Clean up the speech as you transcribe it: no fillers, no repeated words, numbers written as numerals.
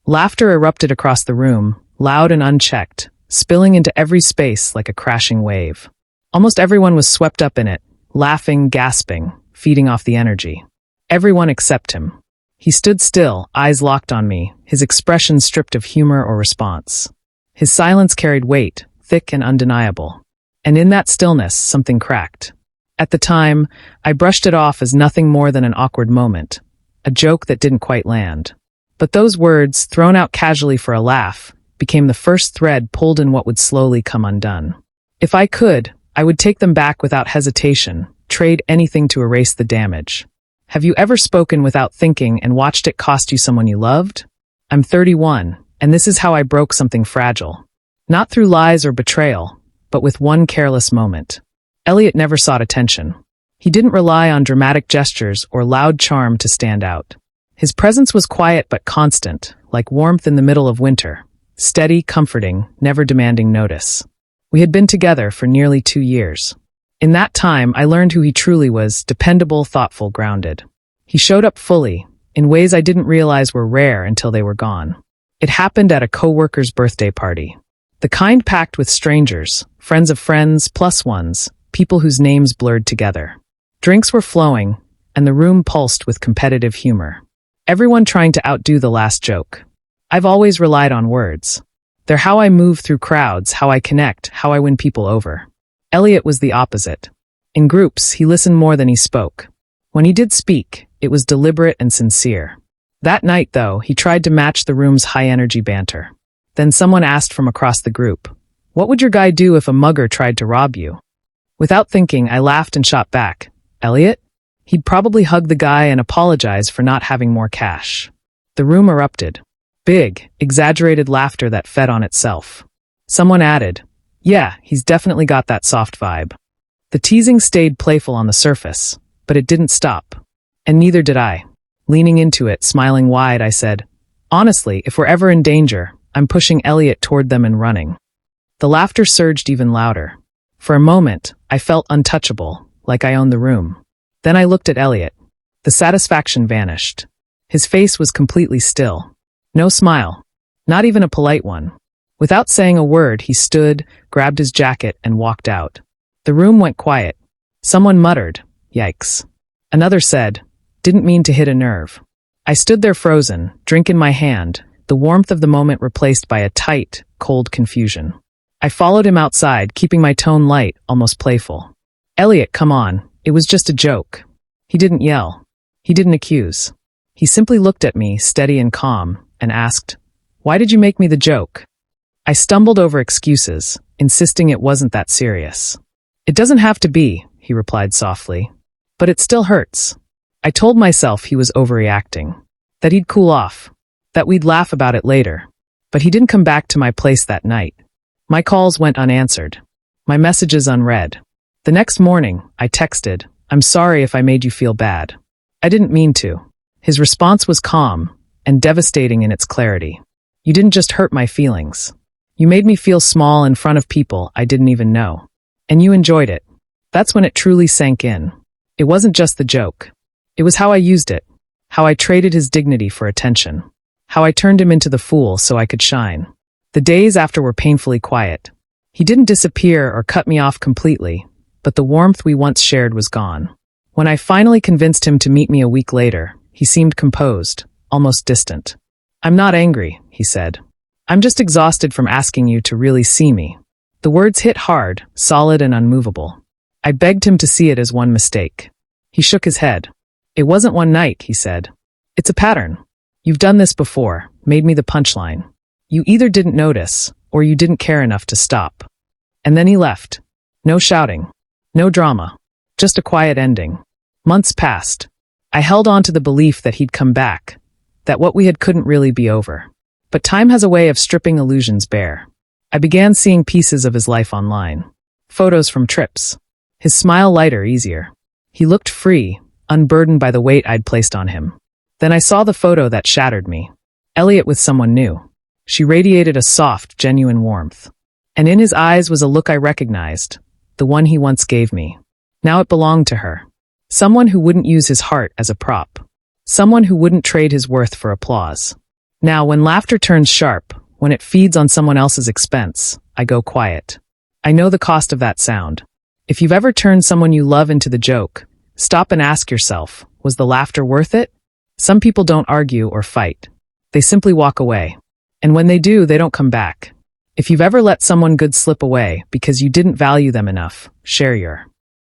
Laughter erupted across the room, loud and unchecked, spilling into every space like a crashing wave. Almost everyone was swept up in it, laughing, gasping, feeding off the energy. Everyone except him. He stood still, eyes locked on me, his expression stripped of humor or response. His silence carried weight, thick and undeniable. And in that stillness, something cracked. At the time, I brushed it off as nothing more than an awkward moment, a joke that didn't quite land. But those words, thrown out casually for a laugh, became the first thread pulled in what would slowly come undone. If I could, I would take them back without hesitation, trade anything to erase the damage. Have you ever spoken without thinking and watched it cost you someone you loved? I'm 31, and this is how I broke something fragile. Not through lies or betrayal, but with one careless moment. Elliot never sought attention. He didn't rely on dramatic gestures or loud charm to stand out. His presence was quiet but constant, like warmth in the middle of winter. Steady, comforting, never demanding notice. We had been together for nearly 2 years. In that time, I learned who he truly was, dependable, thoughtful, grounded. He showed up fully, in ways I didn't realize were rare until they were gone. It happened at a coworker's birthday party. The kind packed with strangers, friends of friends, plus ones, people whose names blurred together. Drinks were flowing, and the room pulsed with competitive humor. Everyone trying to outdo the last joke. I've always relied on words. They're how I move through crowds, how I connect, how I win people over. Elliot was the opposite. In groups, he listened more than he spoke. When he did speak, it was deliberate and sincere. That night, though, he tried to match the room's high-energy banter. Then someone asked from across the group, "What would your guy do if a mugger tried to rob you?" Without thinking, I laughed and shot back, "Elliot?" He'd probably hug the guy and apologize for not having more cash. The room erupted. Big, exaggerated laughter that fed on itself. Someone added, "Yeah, he's definitely got that soft vibe." The teasing stayed playful on the surface, but it didn't stop. And neither did I. Leaning into it, smiling wide, I said, "Honestly, if we're ever in danger, I'm pushing Elliot toward them and running." The laughter surged even louder. For a moment, I felt untouchable, like I owned the room. Then I looked at Elliot. The satisfaction vanished. His face was completely still. No smile. Not even a polite one. Without saying a word, he stood, grabbed his jacket, and walked out. The room went quiet. Someone muttered, "Yikes." Another said, "Didn't mean to hit a nerve." I stood there frozen, drink in my hand, the warmth of the moment replaced by a tight, cold confusion. I followed him outside, keeping my tone light, almost playful. "Elliot, come on. It was just a joke." He didn't yell. He didn't accuse. He simply looked at me, steady and calm, and asked, "Why did you make me the joke?" I stumbled over excuses, insisting it wasn't that serious. "It doesn't have to be," he replied softly. "But it still hurts." I told myself he was overreacting, that he'd cool off, that we'd laugh about it later. But he didn't come back to my place that night. My calls went unanswered. My messages unread. The next morning, I texted, "I'm sorry if I made you feel bad. I didn't mean to." His response was calm and devastating in its clarity. "You didn't just hurt my feelings. You made me feel small in front of people I didn't even know. And you enjoyed it." That's when it truly sank in. It wasn't just the joke. It was how I used it, how I traded his dignity for attention, how I turned him into the fool so I could shine. The days after were painfully quiet. He didn't disappear or cut me off completely, but the warmth we once shared was gone. When I finally convinced him to meet me a week later, he seemed composed, almost distant. "I'm not angry," he said. "I'm just exhausted from asking you to really see me." The words hit hard, solid and unmovable. I begged him to see it as one mistake. He shook his head. "It wasn't one night," he said. "It's a pattern. You've done this before, made me the punchline. You either didn't notice, or you didn't care enough to stop." And then he left. No shouting. No drama. Just a quiet ending. Months passed. I held on to the belief that he'd come back, that what we had couldn't really be over. But time has a way of stripping illusions bare. I began seeing pieces of his life online. Photos from trips. His smile lighter, easier. He looked free, unburdened by the weight I'd placed on him. Then I saw the photo that shattered me. Elliot with someone new. She radiated a soft, genuine warmth. And in his eyes was a look I recognized, the one he once gave me. Now it belonged to her. Someone who wouldn't use his heart as a prop. Someone who wouldn't trade his worth for applause. Now, when laughter turns sharp, when it feeds on someone else's expense, I go quiet. I know the cost of that sound. If you've ever turned someone you love into the joke, stop and ask yourself, was the laughter worth it? Some people don't argue or fight. They simply walk away. And when they do, they don't come back. If you've ever let someone good slip away because you didn't value them enough, share your